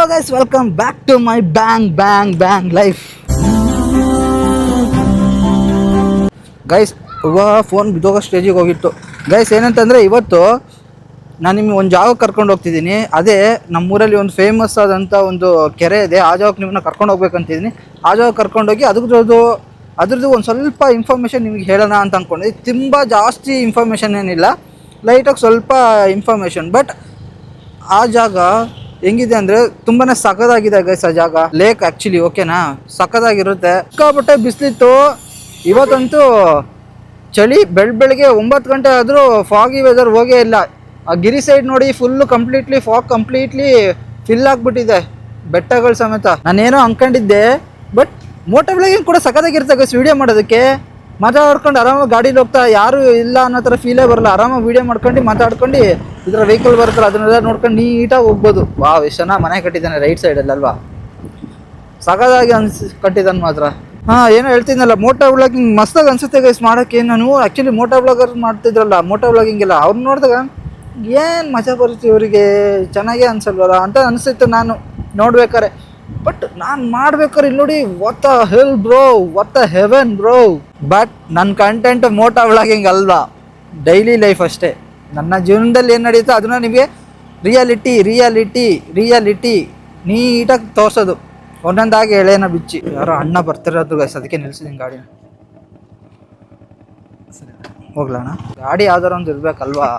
guys, welcome back to my bang life. Guys phone ಬಿದ್ದೋಗೋ ಸ್ಟೇಜಿಗೆ ಹೋಗಿತ್ತು. ಗೈಸ್ ಏನಂತಂದರೆ ಇವತ್ತು ನಾನು ನಿಮಗೆ ಒಂದು ಜಾಗಕ್ಕೆ ಕರ್ಕೊಂಡು ಹೋಗ್ತಿದ್ದೀನಿ. ಅದೇ ನಮ್ಮೂರಲ್ಲಿ ಒಂದು ಫೇಮಸ್ ಆದಂಥ ಒಂದು ಕೆರೆ ಇದೆ. ಆ ಜಾಗಕ್ಕೆ ನಿಮ್ಮನ್ನ ಕರ್ಕೊಂಡು ಹೋಗ್ಬೇಕಂತಿದ್ದೀನಿ. ಆ ಜಾಗಕ್ಕೆ ಕರ್ಕೊಂಡೋಗಿ ಅದ್ರದ್ದು ಒಂದು ಸ್ವಲ್ಪ ಇನ್ಫಾರ್ಮೇಷನ್ ನಿಮಗೆ ಹೇಳೋಣ ಅಂತ ಅಂದ್ಕೊಂಡಿದ್ದೆ. ತುಂಬ ಜಾಸ್ತಿ ಇನ್ಫಾರ್ಮೇಷನ್ ಏನಿಲ್ಲ, ಲೈಟಾಗಿ ಸ್ವಲ್ಪ ಇನ್ಫಾರ್ಮೇಷನ್. ಬಟ್ ಆ ಜಾಗ ಹೆಂಗಿದೆ ಅಂದರೆ ತುಂಬಾ ಸಖತ್ತಾಗಿದೆ ಗೈಸ್. ಆ ಜಾಗ ಲೇಕ್ ಆ್ಯಕ್ಚುಲಿ, ಓಕೆನಾ, ಸಖತ್ತಾಗಿರುತ್ತೆ. ಸಿಕ್ಕಾಪಟ್ಟೆ ಬಿಸಿಲಿತ್ತು ಇವತ್ತಂತೂ. ಚಳಿ ಬೆಳಗ್ಗೆ 9 ಗಂಟೆ ಆದರೂ ಫಾಗಿ ವೆದರ್ ಹೋಗೇ ಇಲ್ಲ. ಆ ಗಿರಿ ಸೈಡ್ ನೋಡಿ ಫುಲ್ಲು ಫಾಗ್ ಕಂಪ್ಲೀಟ್ಲಿ ಫಿಲ್ ಆಗಿಬಿಟ್ಟಿದೆ, ಬೆಟ್ಟಗಳ ಸಮೇತ. ನಾನೇನೋ ಅಂದ್ಕೊಂಡಿದ್ದೆ, ಬಟ್ ಮೋಟೋ ವ್ಲಾಗಿಂಗ್ ಕೂಡ ಸಖತ್ತಾಗಿರುತ್ತೆ ಗೈಸ್. ವೀಡಿಯೋ ಮಾಡೋದಕ್ಕೆ ಮಾತಾಡ್ಕೊಂಡು ಆರಾಮಾಗಿ ಗಾಡೀಲಿ ಹೋಗ್ತಾ, ಯಾರು ಇಲ್ಲ ಅನ್ನೋ ಥರ ಫೀಲೇ ಬರಲ್ಲ. ಆರಾಮಾಗಿ ವೀಡಿಯೋ ಮಾಡ್ಕೊಂಡು ಮಾತಾಡ್ಕೊಂಡು ಇದರ ವೆಹಿಕಲ್ ಬರ್ತಾರೆ, ಅದನ್ನೆಲ್ಲ ನೋಡ್ಕೊಂಡು ನೀಟಾಗಿ ಹೋಗ್ಬೋದು. ವಾವ್, ಎಷ್ಟು ಚೆನ್ನಾಗಿ ಮನೆ ಕಟ್ಟಿದ್ದಾನೆ ರೈಟ್ ಸೈಡಲ್ಲಿ ಅಲ್ವಾ, ಸಖತ್ತಾಗಿ ಕಟ್ಟಿದ್ದಾನೆ ಮಾತ್ರ. ಏನೋ ಹೇಳ್ತಿದ್ನಲ್ಲ, ಮೋಟೋ ವ್ಲಾಗಿಂಗ್ ಮಸ್ತಾಗಿ ಅನಿಸುತ್ತೆ ಗೈಸ್ ಮಾಡೋಕ್ಕೆ. ನಾನು ಆ್ಯಕ್ಚುಲಿ ಮೋಟೋ ವ್ಲಾಗರ್ ಮಾಡ್ತಿದ್ರಲ್ಲ, ಮೋಟೋ ವ್ಲಾಗಿಂಗ್ ಎಲ್ಲ, ಅವ್ರು ನೋಡಿದಾಗ ಏನು ಮಜಾ ಬರುತ್ತೆ ಇವರಿಗೆ, ಚೆನ್ನಾಗೇ ಅನ್ಸಲ್ವಲ್ಲ ಅಂತ ಅನಿಸುತ್ತೆ ನಾನು ನೋಡ್ಬೇಕಾರೆ. ಬಟ್ ನಾನು ಮಾಡ್ಬೇಕಾದ್ರೆ ಇಲ್ಲಿ ನೋಡಿ, what the hell bro, what the Heaven bro. But ನನ್ನ ಕಂಟೆಂಟ್ ಮೋಟೋ ವ್ಲಾಗಿಂಗ್ ಅಲ್ವಾ, ಡೈಲಿ ಲೈಫ್ ಅಷ್ಟೇ. ನನ್ನ ಜೀವನದಲ್ಲಿ ಏನು ನಡೆಯುತ್ತೋ ಅದನ್ನು ನಿಮಗೆ ರಿಯಾಲಿಟಿ ನೀಟಾಗಿ ತೋರಿಸೋದು, ಒಂದೊಂದಾಗಿ ಎಳೆನ ಬಿಚ್ಚಿ. ಯಾರೋ ಅಣ್ಣ ಬರ್ತಿರೋದು ಗೈಸ್, ಅದಕ್ಕೆ ನಿಲ್ಸಿದ್ದೀನಿ ಗಾಡಿನ. ಹೋಗ್ಲಣ್ಣ, ಗಾಡಿ ಯಾವ್ದಾರು ಒಂದು ಇರ್ಬೇಕಲ್ವಾ,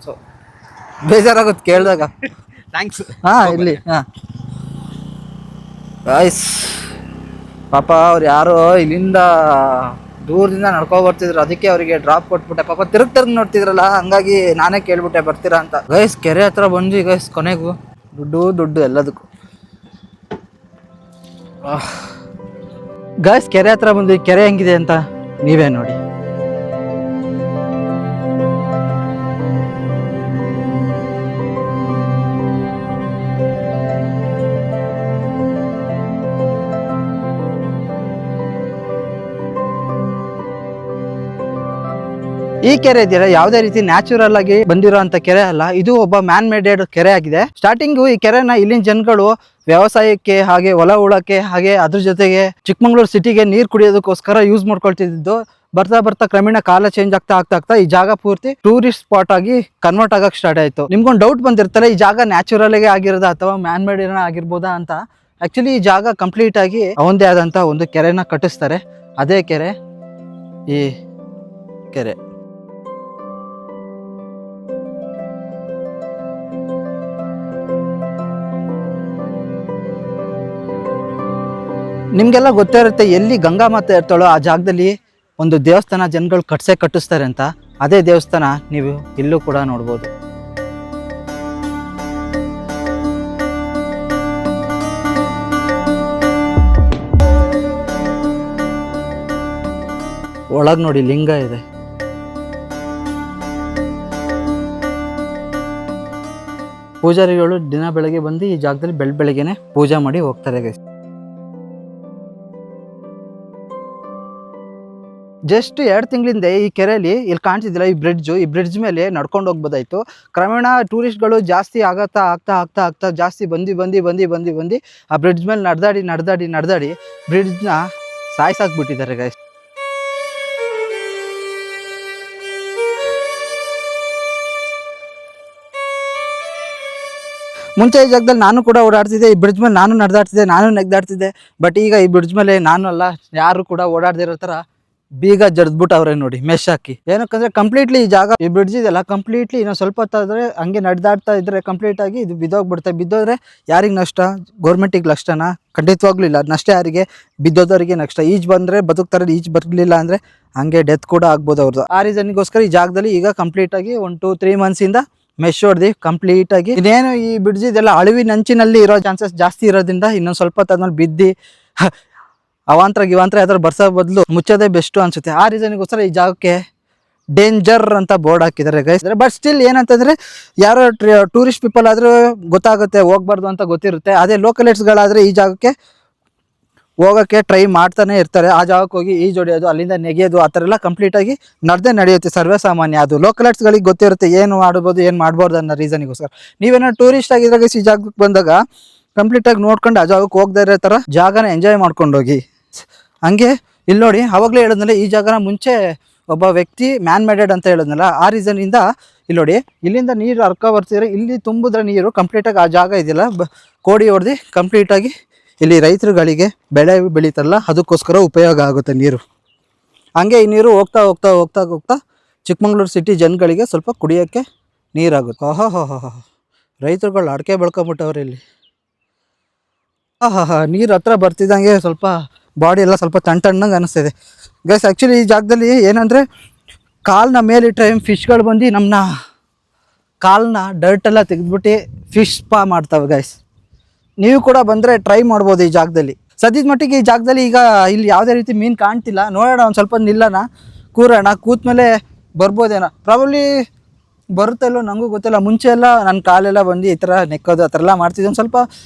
ಸೊ ಬೇಜಾರಾಗುತ್ತೆ ಕೇಳಿದಾಗ. ಥ್ಯಾಂಕ್ಸ್. ಇಲ್ಲಿ ಗೈಸ್, ಪಾಪ ಅವ್ರು ಯಾರೋ ಇಲ್ಲಿಂದ ದೂರದಿಂದ ನಡ್ಕೊಂಡು ಬರ್ತಿದ್ರು, ಅದಕ್ಕೆ ಅವರಿಗೆ ಡ್ರಾಪ್ ಕೊಟ್ಬಿಟ್ಟೆ. ಪಾಪ ತಿರುಗಿ ನೋಡ್ತಿದ್ರಲ್ಲ, ಹಂಗಾಗಿ ನಾನೇ ಕೇಳ್ಬಿಟ್ಟೆ ಬರ್ತೀರಾ ಅಂತ. ಗೈಸ್ ಕೆರೆ ಹತ್ರ ಬಂದ್ವಿ ಗೈಸ್, ಕೊನೆಗೂ ದುಡ್ಡು ಎಲ್ಲದಕ್ಕೂ. ಗೈಸ್ ಕೆರೆ ಹತ್ರ ಬಂದ್ವಿ. ಕೆರೆ ಹೆಂಗಿದೆ ಅಂತ ನೀವೇ ನೋಡಿ. ಈ ಕೆರೆ ಇದೆಯಲ್ಲ, ಯಾವುದೇ ರೀತಿ ನ್ಯಾಚುರಲ್ ಆಗಿ ಬಂದಿರೋಂಥ ಕೆರೆ ಅಲ್ಲ, ಇದು ಒಬ್ಬ ಮ್ಯಾನ್ ಮೇಡೆಡ್ ಕೆರೆ ಆಗಿದೆ. ಸ್ಟಾರ್ಟಿಂಗು ಈ ಕೆರೆನ ಇಲ್ಲಿನ ಜನಗಳು ವ್ಯವಸಾಯಕ್ಕೆ, ಹಾಗೆ ಹೊಲ ಉಳಕ್ಕೆ, ಹಾಗೆ ಅದ್ರ ಜೊತೆಗೆ ಚಿಕ್ಕಮಂಗ್ಳೂರು ಸಿಟಿಗೆ ನೀರು ಕುಡಿಯೋದಕ್ಕೋಸ್ಕರ ಯೂಸ್ ಮಾಡ್ಕೊಳ್ತಿದ್ದು. ಬರ್ತಾ ಕ್ರಮೇಣ ಕಾಲ ಚೇಂಜ್ ಆಗ್ತಾ ಈ ಜಾಗ ಪೂರ್ತಿ ಟೂರಿಸ್ಟ್ ಸ್ಪಾಟ್ ಆಗಿ ಕನ್ವರ್ಟ್ ಆಗಕ್ಕೆ ಸ್ಟಾರ್ಟ್ ಆಯ್ತು. ನಿಮ್ಗೊಂದು ಡೌಟ್ ಬಂದಿರ್ತಲ್ಲ, ಈ ಜಾಗ ನ್ಯಾಚುರಲ್ ಆಗಿ ಆಗಿರೋದಾ ಅಥವಾ ಮ್ಯಾನ್ ಮೇಡ್ ಆಗಿರ್ಬೋದಾ ಅಂತ. ಆಕ್ಚುಲಿ ಈ ಜಾಗ ಕಂಪ್ಲೀಟ್ ಆಗಿ ಅವಂದೇ ಆದಂತ ಒಂದು ಕೆರೆನ ಕಟ್ಟಿಸ್ತಾರೆ. ಅದೇ ಕೆರೆ ಈ ಕೆರೆ. ನಿಮಗೆಲ್ಲ ಗೊತ್ತೇ ಇರುತ್ತೆ, ಎಲ್ಲಿ ಗಂಗಾ ಮಾತೆ ಇರ್ತಾಳೋ ಆ ಜಾಗದಲ್ಲಿ ಒಂದು ದೇವಸ್ಥಾನ ಜನಗಳು ಕಟ್ಟಿಸ್ತಾರೆ ಅಂತ. ಅದೇ ದೇವಸ್ಥಾನ ನೀವು ಇಲ್ಲೂ ಕೂಡ ನೋಡ್ಬೋದು. ಒಳಗೆ ನೋಡಿ ಲಿಂಗ ಇದೆ. ಪೂಜಾರಿಗಳು ದಿನ ಬೆಳಗ್ಗೆ ಬಂದು ಈ ಜಾಗದಲ್ಲಿ ಬೆಳಗ್ಗೆನೆ ಪೂಜೆ ಮಾಡಿ ಹೋಗ್ತಾರೆ ಗೈಸ್. ಜಸ್ಟ್ 2 ತಿಂಗಳಿಂದ ಈ ಕೆರೆಯಲ್ಲಿ ಇಲ್ಲಿ ಕಾಣ್ತಿದ್ದಿಲ್ಲ ಈ ಬ್ರಿಡ್ಜ್ ಮೇಲೆ ನಡ್ಕೊಂಡು ಹೋಗ್ಬೋದಾಯ್ತು. ಕ್ರಮೇಣ ಟೂರಿಸ್ಟ್ಗಳು ಜಾಸ್ತಿ ಆಗ್ತಾ ಜಾಸ್ತಿ ಬಂದು ಆ ಬ್ರಿಡ್ಜ್ ಮೇಲೆ ನಡೆದಾಡಿ ಬ್ರಿಡ್ಜ್ನ ಸಾಯಿಸಾಕ್ಬಿಟ್ಟಿದ್ದಾರೆ ಗೈಸ್. ಮುಂಚೆ ಈ ಜಾಗದಲ್ಲಿ ನಾನು ಕೂಡ ಓಡಾಡ್ತಿದ್ದೆ, ಈ ಬ್ರಿಡ್ಜ್ ಮೇಲೆ ನಾನು ನೆಗ್ದಾಡ್ತಿದ್ದೆ. ಬಟ್ ಈಗ ಈ ಬ್ರಿಡ್ಜ್ ಮೇಲೆ ನಾನು ಅಲ್ಲ, ಯಾರು ಕೂಡ ಓಡಾಡ್ದಿರೋ ಥರ ಬೀಗ ಜಡ್ದ್ಬಿಟ್ಟವ್ರೆ ನೋಡಿ, ಮೆಶ್ ಹಾಕಿ. ಏನಕ್ಕಂದ್ರೆ ಕಂಪ್ಲೀಟ್ಲಿ ಈ ಜಾಗ, ಈ ಬ್ರಿಡ್ಜ್ ಇದೆಲ್ಲ ಕಂಪ್ಲೀಟ್ಲಿ ಇನ್ನೊಂದು ಸ್ವಲ್ಪ ಹೊತ್ತಾದ್ರೆ ಹಂಗೆ ನಡೆದಾಡ್ತಾ ಇದ್ರೆ ಕಂಪ್ಲೀಟ್ ಆಗಿ ಇದು ಬಿದ್ದೋದ್ರೆ ಯಾರಿಗೆ ನಷ್ಟ? ಗೌರ್ಮೆಂಟಿಗೆ ನಷ್ಟನಾ? ಖಂಡಿತವಾಗ್ಲೂ ಇಲ್ಲ. ನಷ್ಟ ಯಾರಿಗೆ? ಬಿದ್ದೋದವರಿಗೆ ನಷ್ಟ. ಈಜ್ ಬಂದ್ರೆ ಬದುಕ್ತಾರೆ, ಈಜ್ ಬರಲಿಲ್ಲ ಅಂದ್ರೆ ಹಂಗೆ ಡೆತ್ ಕೂಡ ಆಗ್ಬೋದು ಅವ್ರದ್ದು. ಆ ರೀಸನ್ಗೋಸ್ಕರ ಈ ಜಾಗದಲ್ಲಿ ಈಗ ಕಂಪ್ಲೀಟ್ ಆಗಿ 1-2-3 ಮಂತ್ಸಿಂದ ಮೆಶ್ ಹೊಡೆದು ಕಂಪ್ಲೀಟ್ ಆಗಿ, ಇದೇನು ಈ ಬ್ರಿಡ್ಜ್ ಇದೆಲ್ಲ ಅಳಿವಿನ ಅಂಚಿನಲ್ಲಿ ಇರೋ ಚಾನ್ಸಸ್ ಜಾಸ್ತಿ ಇರೋದ್ರಿಂದ ಇನ್ನೊಂದು ಸ್ವಲ್ಪ ಹೊತ್ತಾದ್ಮೇಲೆ ಬಿದ್ದು ಅವಾಂತರ ಯಾವ್ದಾರು ಬರ್ಸೋ ಬದಲು ಮುಚ್ಚೋದೇ ಬೆಸ್ಟು ಅನ್ಸುತ್ತೆ. ಆ ರೀಸನ್ಗೋಸ್ಕರ ಈ ಜಾಗಕ್ಕೆ ಡೇಂಜರ್ ಅಂತ ಬೋರ್ಡ್ ಹಾಕಿದ್ದಾರೆ ಗೈಸ್. ಬಟ್ ಸ್ಟಿಲ್ ಏನಂತಂದ್ರೆ, ಯಾರೋ ಟೂರಿಸ್ಟ್ ಪೀಪಲ್ ಆದ್ರೂ ಗೊತ್ತಾಗುತ್ತೆ, ಹೋಗ್ಬಾರ್ದು ಅಂತ ಗೊತ್ತಿರುತ್ತೆ. ಅದೇ ಲೋಕಲೈಟ್ಸ್ಗಳಾದ್ರೆ ಈ ಜಾಗಕ್ಕೆ ಹೋಗೋಕ್ಕೆ ಟ್ರೈ ಮಾಡ್ತಾನೆ ಇರ್ತಾರೆ. ಆ ಜಾಗಕ್ಕೆ ಹೋಗಿ ಈಜೊಡೆಯೋದು, ಅಲ್ಲಿಂದ ನೆಗೆಯೋದು, ಆ ಥರ ಎಲ್ಲ ಕಂಪ್ಲೀಟಾಗಿ ನಡೆಯುತ್ತೆ, ಸರ್ವೇ ಸಾಮಾನ್ಯ. ಅದು ಲೋಕಲೈಟ್ಸ್ಗಳಿಗೆ ಗೊತ್ತಿರುತ್ತೆ ಏನು ಮಾಡ್ಬೋದು ಏನು ಮಾಡ್ಬಾರ್ದು ಅನ್ನೋ ರೀಸನಿಗೋಸ್ಕರ. ನೀವೇನೋ ಟೂರಿಸ್ಟ್ ಆಗಿದ್ರಾಗ ಈ ಜಾಗಕ್ಕೆ ಬಂದಾಗ ಕಂಪ್ಲೀಟಾಗಿ ನೋಡ್ಕೊಂಡು ಆ ಜಾಗಕ್ಕೆ ಹೋಗದೇ ಇರೋ ಥರ ಜಾಗನ ಎಂಜಾಯ್ ಮಾಡ್ಕೊಂಡು ಹೋಗಿ. ಹಂಗೆ ಇಲ್ಲಿ ನೋಡಿ, ಆವಾಗಲೇ ಹೇಳಿದ್ನಲ್ಲ ಈ ಜಾಗನ ಮುಂಚೆ ಒಬ್ಬ ವ್ಯಕ್ತಿ ಮ್ಯಾನ್ ಮೇಡೆಡ್ ಅಂತ ಹೇಳಿದ್ನಲ್ಲ, ಆ ರೀಸನಿಂದ ಇಲ್ಲಿ ನೋಡಿ ಇಲ್ಲಿಂದ ನೀರು ಹರ್ಕೊ ಬರ್ತಿದ್ರೆ ಇಲ್ಲಿ ತುಂಬಿದ್ರೆ ನೀರು ಕಂಪ್ಲೀಟಾಗಿ ಆ ಜಾಗ ಇದೆಯಲ್ಲ ಕೋಡಿ ಹೊಡೆದು ಕಂಪ್ಲೀಟಾಗಿ ಇಲ್ಲಿ ರೈತರುಗಳಿಗೆ ಬೆಳೆ ಬೆಳೀತಾರಲ್ಲ ಅದಕ್ಕೋಸ್ಕರ ಉಪಯೋಗ ಆಗುತ್ತೆ ನೀರು. ಹಂಗೆ ಈ ನೀರು ಹೋಗ್ತಾ ಹೋಗ್ತಾ ಹೋಗ್ತಾ ಹೋಗ್ತಾ ಚಿಕ್ಕಮಂಗ್ಳೂರು ಸಿಟಿ ಜನಗಳಿಗೆ ಸ್ವಲ್ಪ ಕುಡಿಯೋಕ್ಕೆ ನೀರಾಗುತ್ತೆ. ಓಹೋ ರೈತರುಗಳು ಅಡಿಕೆ ಬೆಳ್ಕೊಂಬಿಟ್ಟವ್ರೆ ಇಲ್ಲಿ. ನೀರು ಹತ್ರ ಬರ್ತಿದ್ದಂಗೆ ಸ್ವಲ್ಪ ಬಾಡಿ ಎಲ್ಲ ಸ್ವಲ್ಪ ತಣ್ಣಗೆ ಅನ್ನಿಸ್ತಿದೆ ಗೈಸ್. ಆ್ಯಕ್ಚುಲಿ ಈ ಜಾಗದಲ್ಲಿ ಏನಂದರೆ ಕಾಲನ್ನ ಮೇಲಿಟ್ಟರೆ ಫಿಶ್ಗಳು ಬಂದು ನಮ್ಮನ್ನ ಕಾಲನ್ನ ಡರ್ಟೆಲ್ಲ ತೆಗೆದ್ಬಿಟ್ಟು ಫಿಶ್ ಸ್ಪಾ ಮಾಡ್ತವೆ ಗೈಸ್. ನೀವು ಕೂಡ ಬಂದರೆ ಟ್ರೈ ಮಾಡ್ಬೋದು ಈ ಜಾಗದಲ್ಲಿ. ಸದ್ಯದ ಮಟ್ಟಿಗೆ ಈ ಜಾಗದಲ್ಲಿ ಈಗ ಇಲ್ಲಿ ಯಾವುದೇ ರೀತಿ ಮೀನು ಕಾಣ್ತಿಲ್ಲ. ನೋಡೋಣ ಒಂದು ಸ್ವಲ್ಪ ನಿಲ್ಲೋಣ, ಕೂರೋಣ, ಕೂತ್ಮೇಲೆ ಬರ್ಬೋದೇನೋ. ಪ್ರಾಬಬ್ಲಿ ಬರುತ್ತೆ ಇಲ್ಲೋ ನನಗೂ ಗೊತ್ತಿಲ್ಲ. ಮುಂಚೆ ಎಲ್ಲ ನನ್ನ ಕಾಲೆಲ್ಲ ಬಂದು ಈ ಥರ ನೆಕ್ಕೋದು ಆ ಥರ ಎಲ್ಲ ಮಾಡ್ತಿದ್ದೆ, ಒಂದು ಸ್ವಲ್ಪ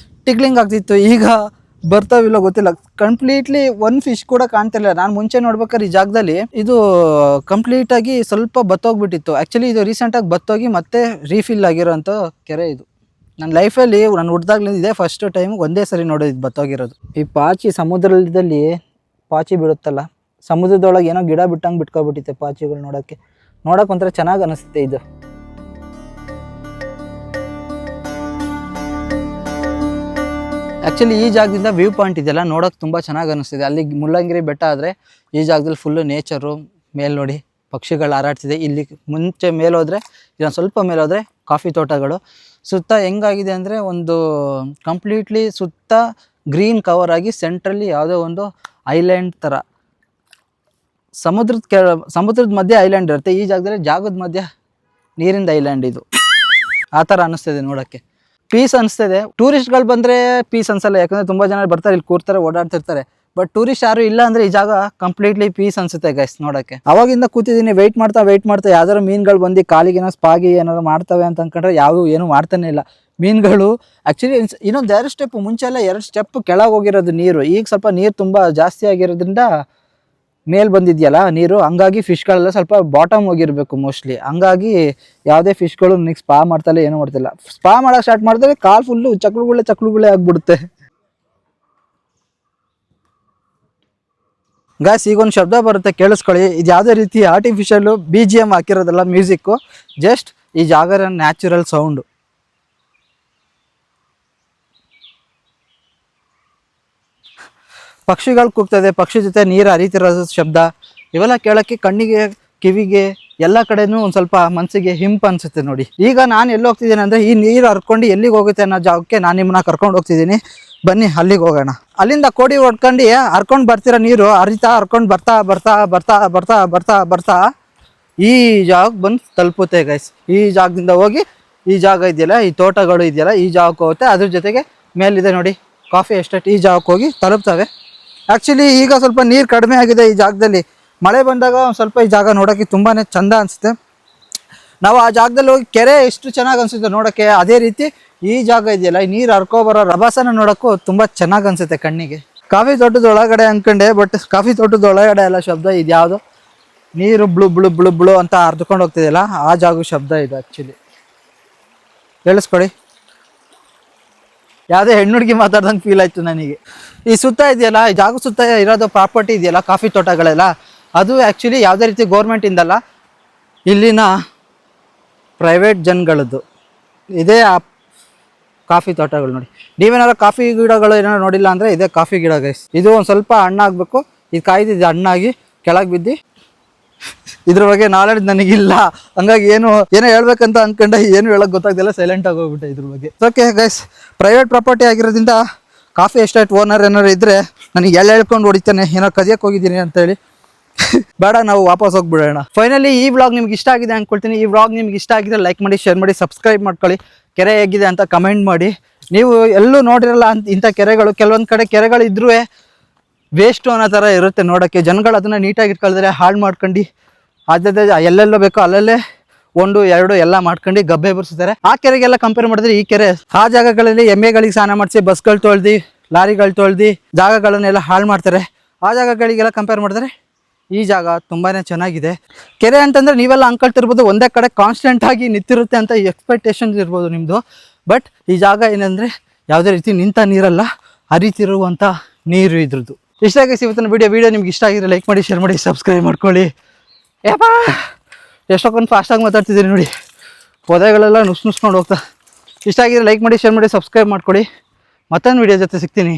ಟಿಕ್ಲಿಂಗ್ ಆಗ್ತಿತ್ತು. ಈಗ ಬರ್ತಾವಿಲ್ಲೋ ಗೊತ್ತಿಲ್ಲ. ಕಂಪ್ಲೀಟ್ಲಿ ಒಂದು ಫಿಶ್ ಕೂಡ ಕಾಣ್ತಿಲ್ಲ. ನಾನು ಮುಂಚೆ ನೋಡ್ಬೇಕಾದ್ರೆ ಈ ಜಾಗದಲ್ಲಿ ಇದು ಕಂಪ್ಲೀಟಾಗಿ ಸ್ವಲ್ಪ ಬತ್ತೋಗ್ಬಿಟ್ಟಿತ್ತು. ಆ್ಯಕ್ಚುಲಿ ಇದು ರೀಸೆಂಟಾಗಿ ಬತ್ತೋಗಿ ಮತ್ತೆ ರೀಫಿಲ್ ಆಗಿರೋಂಥ ಕೆರೆ ಇದು. ನನ್ನ ಲೈಫಲ್ಲಿ ನಾನು ಹುಡ್ದಾಗ್ಲಿಂದ ಇದೇ ಫಸ್ಟ್ ಟೈಮ್ ಒಂದೇ ಸರಿ ನೋಡೋದು ಬತ್ತೋಗಿರೋದು. ಈ ಪಾಚಿ ಸಮುದ್ರದಲ್ಲಿ ಪಾಚಿ ಬಿಡುತ್ತಲ್ಲ, ಸಮುದ್ರದೊಳಗೆ ಏನೋ ಗಿಡ ಬಿಟ್ಟಂಗೆ ಬಿಟ್ಕೊಬಿಟ್ಟಿತ್ತೆ ಪಾಚಿಗಳು. ನೋಡೋಕ್ಕೆ ಒಂಥರ ಚೆನ್ನಾಗಿ ಅನಿಸುತ್ತೆ ಇದು. ಆ್ಯಕ್ಚುಲಿ ಈ ಜಾಗದಿಂದ ವ್ಯೂ ಪಾಯಿಂಟ್ ಇದೆಯಲ್ಲ ನೋಡೋಕೆ ತುಂಬ ಚೆನ್ನಾಗಿ ಅನ್ನಿಸ್ತಿದೆ. ಅಲ್ಲಿ ಮುಳ್ಳಂಗಿರಿ ಬೆಟ್ಟ ಆದರೆ ಈ ಜಾಗದಲ್ಲಿ ಫುಲ್ಲು ನೇಚರು. ಮೇಲೆ ನೋಡಿ ಪಕ್ಷಿಗಳು ಹಾರಾಡ್ತಿದೆ. ಇಲ್ಲಿ ಮುಂಚೆ ಮೇಲೋದ್ರೆ ಇದೊಂದು ಸ್ವಲ್ಪ ಮೇಲೋದ್ರೆ ಕಾಫಿ ತೋಟಗಳು. ಸುತ್ತ ಹೆಂಗಾಗಿದೆ ಅಂದರೆ ಒಂದು ಕಂಪ್ಲೀಟ್ಲಿ ಸುತ್ತ ಗ್ರೀನ್ ಕವರ್ ಆಗಿ ಸೆಂಟ್ರಲ್ಲಿ ಯಾವುದೋ ಒಂದು ಐಲ್ಯಾಂಡ್ ಥರ, ಸಮುದ್ರದ ಮಧ್ಯೆ ಐಲ್ಯಾಂಡ್ ಇರುತ್ತೆ. ಈ ಜಾಗದ ಮಧ್ಯೆ ನೀರಿಂದ ಐಲ್ಯಾಂಡ್ ಇದು. ಆ ಥರ ಅನ್ನಿಸ್ತಿದೆ ನೋಡೋಕ್ಕೆ. ಪೀಸ್ ಅನಿಸ್ತಿದೆ. ಟೂರಿಸ್ಟ್ಗಳು ಬಂದರೆ ಪೀಸ್ ಅನಿಸಲ್ಲ, ಯಾಕಂದರೆ ತುಂಬ ಜನ ಬರ್ತಾರೆ, ಇಲ್ಲಿ ಕೂರ್ತಾರೆ, ಓಡಾಡ್ತಿರ್ತಾರೆ. ಬಟ್ ಟೂರಿಸ್ಟ್ ಯಾರು ಇಲ್ಲ ಅಂದರೆ ಈ ಜಾಗ ಕಂಪ್ಲೀಟ್ಲಿ ಪೀಸ್ ಅನಿಸುತ್ತೆ ಗೈಸ್ ನೋಡೋಕ್ಕೆ. ಅವಾಗಿಂದ ಕೂತಿದ್ದೀನಿ ವೆಯ್ಟ್ ಮಾಡ್ತಾ ಯಾವ್ದಾದ್ರು ಮೀನುಗಳು ಬಂದು ಕಾಲಿಗೇನೋ ಸ್ಪಾಗಿ ಏನಾದ್ರು ಮಾಡ್ತವೆ ಅಂತ ಅಂದ್ಕೊಂಡ್ರೆ ಯಾವುದು ಏನೂ ಮಾಡ್ತಾನೆ ಇಲ್ಲ ಮೀನುಗಳು. ಆ್ಯಕ್ಚುಲಿ ಇನ್ನೊಂದು 2 ಸ್ಟೆಪ್ ಮುಂಚೆಲ್ಲ 2 ಸ್ಟೆಪ್ ಕೆಳಗೆ ಹೋಗಿರೋದು ನೀರು. ಈಗ ಸ್ವಲ್ಪ ನೀರು ತುಂಬ ಜಾಸ್ತಿ ಆಗಿರೋದ್ರಿಂದ ಮೇಲೆ ಬಂದಿದೆಯಲ್ಲ ನೀರು, ಹಂಗಾಗಿ ಫಿಶ್ಗಳೆಲ್ಲ ಸ್ವಲ್ಪ ಬಾಟಮ್ ಹೋಗಿರಬೇಕು ಮೋಸ್ಟ್ಲಿ. ಹಂಗಾಗಿ ಯಾವುದೇ ಫಿಶ್ಗಳು ನನಗೆ ಸ್ಪಾ ಮಾಡ್ತಲ್ಲ, ಏನೂ ಮಾಡ್ತಿಲ್ಲ. ಸ್ಪಾ ಮಾಡೋಕೆ ಸ್ಟಾರ್ಟ್ ಮಾಡಿದ್ರೆ ಕಾಲು ಫುಲ್ಲು ಚಕ್ಳುಗುಳೆ ಆಗಿಬಿಡುತ್ತೆ ಗಾಯ್ಸ್. ಈಗೊಂದು ಶಬ್ದ ಬರುತ್ತೆ ಕೇಳಿಸ್ಕೊಳ್ಳಿ. ಇದು ಯಾವುದೇ ರೀತಿ ಆರ್ಟಿಫಿಷಿಯಲ್ಲು BGM ಹಾಕಿರೋದಲ್ಲ, ಮ್ಯೂಸಿಕ್ಕು, ಜಸ್ಟ್ ಈ ಜಾಗದ ನ್ಯಾಚುರಲ್ ಸೌಂಡು. ಪಕ್ಷಿಗಳು ಕೂಗ್ತದೆ, ಪಕ್ಷಿ ಜೊತೆ ನೀರು ಹರಿತಿರೋ ಶಬ್ದ, ಇವೆಲ್ಲ ಕೇಳೋಕ್ಕೆ ಕಣ್ಣಿಗೆ ಕಿವಿಗೆ ಎಲ್ಲ ಕಡೆನೂ ಒಂದು ಸ್ವಲ್ಪ ಮನಸ್ಸಿಗೆ ಹಿಂಪು ಅನಿಸುತ್ತೆ ನೋಡಿ. ಈಗ ನಾನು ಎಲ್ಲಿ ಹೋಗ್ತಿದ್ದೀನಿ ಅಂದರೆ ಈ ನೀರು ಹರ್ಕೊಂಡು ಎಲ್ಲಿಗೆ ಹೋಗುತ್ತೆ ಅನ್ನೋ ಜಾಗಕ್ಕೆ ನಾನು ನಿಮ್ಮನ್ನ ಕರ್ಕೊಂಡು ಹೋಗ್ತಿದ್ದೀನಿ. ಬನ್ನಿ ಅಲ್ಲಿಗೆ ಹೋಗೋಣ. ಅಲ್ಲಿಂದ ಕೋಡಿ ಹೊಡ್ಕೊಂಡು ಹರ್ಕೊಂಡು ಬರ್ತಿರೋ ನೀರು ಹರ್ಕೊಂಡು ಬರ್ತಾ ಈ ಜಾಗಕ್ಕೆ ಬಂದು ತಲುಪುತ್ತೆ ಗೈಸ್. ಈ ಜಾಗದಿಂದ ಹೋಗಿ ಈ ಜಾಗ ಇದೆಯಲ್ಲ, ಈ ತೋಟಗಳು ಇದೆಯಲ್ಲ, ಈ ಜಾಗಕ್ಕೆ ಹೋಗುತ್ತೆ. ಅದ್ರ ಜೊತೆಗೆ ಮೇಲಿದೆ ನೋಡಿ ಕಾಫಿ ಎಸ್ಟೇಟ್, ಈ ಜಾಗಕ್ಕೆ ಹೋಗಿ ತಲುಪ್ತವೆ. ಆ್ಯಕ್ಚುಲಿ ಈಗ ಸ್ವಲ್ಪ ನೀರು ಕಡಿಮೆ ಆಗಿದೆ ಈ ಜಾಗದಲ್ಲಿ. ಮಳೆ ಬಂದಾಗ ಒಂದು ಸ್ವಲ್ಪ ಈ ಜಾಗ ನೋಡೋಕ್ಕೆ ತುಂಬಾ ಚೆಂದ ಅನಿಸುತ್ತೆ. ನಾವು ಆ ಜಾಗದಲ್ಲಿ ಹೋಗಿ ಕೆರೆ ಎಷ್ಟು ಚೆನ್ನಾಗಿ ಅನಿಸುತ್ತೆ ನೋಡೋಕ್ಕೆ, ಅದೇ ರೀತಿ ಈ ಜಾಗ ಇದೆಯಲ್ಲ, ಈ ನೀರು ಹರ್ಕೊಬರೋ ರಭಸನ ನೋಡೋಕ್ಕೂ ತುಂಬ ಚೆನ್ನಾಗಿ ಅನಿಸುತ್ತೆ ಕಣ್ಣಿಗೆ. ಕಾಫಿ ತೋಟದ ಒಳಗಡೆ ಅಂದ್ಕೊಂಡೆ, ಬಟ್ ಕಾಫಿ ತೋಟದ ಒಳಗಡೆ ಎಲ್ಲ ಶಬ್ದ ಇದು ಯಾವುದು ನೀರು ಬ್ಳು ಅಂತ ಹರ್ದುಕೊಂಡು ಹೋಗ್ತಿದೆಯಲ್ಲ, ಆ ಜಾಗ ಶಬ್ದ ಇದು. ಆ್ಯಕ್ಚುಲಿ ಕೇಳಿಸ್ಕೊಡಿ, ಯಾವುದೇ ಹೆಣ್ಣುಡುಗಿ ಮಾತಾಡ್ದಂಗೆ ಫೀಲ್ ಆಯಿತು ನನಗೆ. ಈ ಸುತ್ತ ಇದೆಯಲ್ಲ, ಈ ಜಾಗ ಸುತ್ತ ಇರೋದು ಪ್ರಾಪರ್ಟಿ ಇದೆಯಲ್ಲ ಕಾಫಿ ತೋಟಗಳೆಲ್ಲ, ಅದು ಆ್ಯಕ್ಚುಲಿ ಯಾವುದೇ ರೀತಿ ಗೌರ್ಮೆಂಟಿಂದಲ್ಲ, ಇಲ್ಲಿನ ಪ್ರೈವೇಟ್ ಜನಗಳದ್ದು. ಇದೇ ಆ ಕಾಫಿ ತೋಟಗಳು ನೋಡಿ. ನೀವೇನಾದ್ರು ಕಾಫಿ ಗಿಡಗಳು ಏನಾದ್ರು ನೋಡಿಲ್ಲ ಅಂದರೆ ಇದೇ ಕಾಫಿ ಗಿಡ ಗೈಸ್. ಇದು ಒಂದು ಸ್ವಲ್ಪ ಹಣ್ಣಾಗಬೇಕು, ಇದು ಕಾಯ್ದಿದೆ, ಹಣ್ಣಾಗಿ ಕೆಳಗೆ ಬಿದ್ದು. ಇದ್ರ ಬಗ್ಗೆ ನಾಲೆಡ್ಜ್ ನನಗಿಲ್ಲ, ಹಂಗಾಗಿ ಏನೋ ಹೇಳ್ಬೇಕಂತ ಅಂದ್ಕೊಂಡೆ, ಏನು ಹೇಳೋಕೆ ಗೊತ್ತಾಗ್ತಿಲ್ಲ, ಸೈಲೆಂಟ್ ಆಗಿ ಹೋಗ್ಬಿಟ್ಟೆ ಇದ್ರ ಬಗ್ಗೆ. ಓಕೆ ಗೈಸ್, ಪ್ರೈವೇಟ್ ಪ್ರಾಪರ್ಟಿ ಆಗಿರೋದ್ರಿಂದ ಕಾಫಿ ಎಸ್ಟೇಟ್ ಓನರ್ ಏನಾರು ಇದ್ದರೆ ನನಗೆ ಹೇಳ್ಕೊಂಡು ಹೊಡಿತಾನೆ, ಏನೋ ಕದಿಯಕ್ಕೆ ಹೋಗಿದ್ದೀನಿ ಅಂತೇಳಿ. ಬೇಡ, ನಾವು ವಾಪಸ್ ಹೋಗ್ಬಿಡೋಣ. ಫೈನಲಿ ಈ ವ್ಲಾಗ್ ನಿಮ್ಗೆ ಇಷ್ಟ ಆಗಿದೆ ಅಂದ್ಕೊಳ್ತೀನಿ. ಈ ವ್ಲಾಗ್ ನಿಮ್ಗೆ ಇಷ್ಟ ಆಗಿದ್ರೆ ಲೈಕ್ ಮಾಡಿ, ಶೇರ್ ಮಾಡಿ, ಸಬ್ಸ್ಕ್ರೈಬ್ ಮಾಡ್ಕೊಳ್ಳಿ. ಕೆರೆ ಹೇಗಿದೆ ಅಂತ ಕಮೆಂಟ್ ಮಾಡಿ. ನೀವು ಎಲ್ಲೂ ನೋಡಿರಲ್ಲ ಇಂಥ ಕೆರೆಗಳು. ಕೆಲವೊಂದು ಕಡೆ ಕೆರೆಗಳು ಇದ್ರೂ ವೇಸ್ಟು ಅನ್ನೋ ಥರ ಇರುತ್ತೆ ನೋಡೋಕ್ಕೆ. ಜನಗಳು ಅದನ್ನು ನೀಟಾಗಿ ಇಟ್ಕೊಳ್ತಾರೆ, ಹಾಳು ಮಾಡ್ಕೊಂಡು ಅದೇ ಎಲ್ಲೆಲ್ಲೋ ಬೇಕೋ ಅಲ್ಲಲ್ಲೇ 1, 2 ಎಲ್ಲ ಮಾಡ್ಕೊಂಡು ಗಬ್ಬೆ ಬರ್ಸ್ತಾರೆ. ಆ ಕೆರೆಗೆಲ್ಲ ಕಂಪೇರ್ ಮಾಡಿದ್ರೆ ಈ ಕೆರೆ, ಆ ಜಾಗಗಳಲ್ಲಿ ಎಮ್ಮೆಗಳಿಗೆ ಸ್ನಾನ ಮಾಡಿಸಿ, ಬಸ್ಗಳು ತೊಳ್ದು, ಲಾರಿಗಳು ತೊಳ್ದು ಜಾಗಗಳನ್ನೆಲ್ಲ ಹಾಳು ಮಾಡ್ತಾರೆ. ಆ ಜಾಗಗಳಿಗೆಲ್ಲ ಕಂಪೇರ್ ಮಾಡಿದ್ರೆ ಈ ಜಾಗ ತುಂಬಾ ಚೆನ್ನಾಗಿದೆ. ಕೆರೆ ಅಂತಂದರೆ ನೀವೆಲ್ಲ ಅಂದ್ಕೊಳ್ತಿರ್ಬೋದು ಒಂದೇ ಕಡೆ ಕಾನ್ಸ್ಟೆಂಟ್ ಆಗಿ ನಿಂತಿರುತ್ತೆ ಅಂತ ಎಕ್ಸ್ಪೆಕ್ಟೇಷನ್ಸ್ ಇರ್ಬೋದು ನಿಮ್ಮದು. ಬಟ್ ಈ ಜಾಗ ಏನಂದರೆ ಯಾವುದೇ ರೀತಿ ನಿಂತ ನೀರಲ್ಲ, ಹರಿತಿರುವಂಥ ನೀರು ಇದ್ರದ್ದು. ಇಷ್ಟ ಆಗಿ ಇವತ್ತಿನ ವಿಡಿಯೋ ನಿಮ್ಗೆ ಇಷ್ಟ ಆಗಿದ್ರೆ ಲೈಕ್ ಮಾಡಿ, ಶೇರ್ ಮಾಡಿ, ಸಬ್ಸ್ಕ್ರೈಬ್ ಮಾಡ್ಕೊಳ್ಳಿ. ಏಪಾ ಎಷ್ಟೊಂದು ಫಾಸ್ಟಾಗಿ ಮಾತಾಡ್ತಿದ್ದೀನಿ ನೋಡಿ, ಪೊದೆಗಳೆಲ್ಲ ನುಸ್ಕೊಂಡು ಹೋಗ್ತಾ. ಇಷ್ಟ ಆಗಿದ್ರೆ ಲೈಕ್ ಮಾಡಿ, ಶೇರ್ ಮಾಡಿ, ಸಬ್ಸ್ಕ್ರೈಬ್ ಮಾಡ್ಕೊಳ್ಳಿ. ಮತ್ತೊಂದು ವಿಡಿಯೋ ಜೊತೆ ಸಿಗ್ತೀನಿ.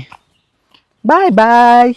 ಬಾಯ್ ಬಾಯ್.